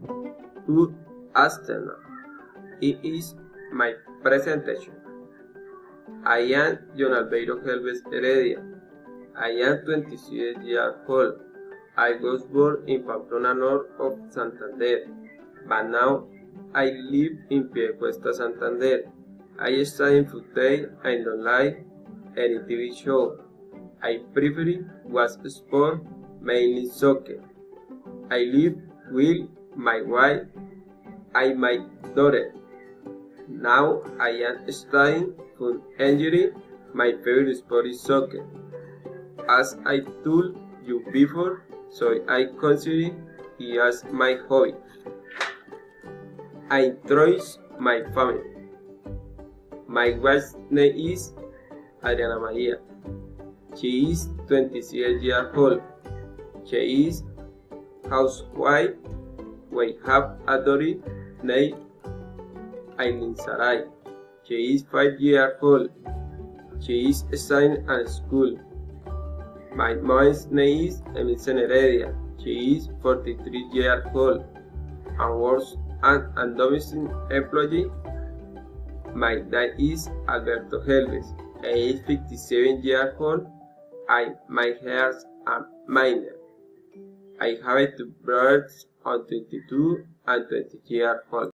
Good afternoon. It is my presentation. I am John Albeiro Helves Heredia. I am 26 years old. I was born in Pamplona, north of Santander, but now I live in Piedecuesta, Santander. I study footage and don't like any TV show. I prefer watch sport, mainly soccer. I live with my wife and my daughter. Now I am studying food engineering. My favorite sport is soccer. As I told you before, so I consider it as my hobby. I trust my family. My wife's name is Adriana Maria. She is 26 years old. She is housewife. We have a daughter named Aileen Sarai. She is 5 years old. She is studying at school. My mom's name is Emilsen Heredia. She is 43 years old and works as a domestic employee. My dad is Alberto Helves. He is 57 years old and my hair is a minor. I have two brothers on 22 and 20 years old.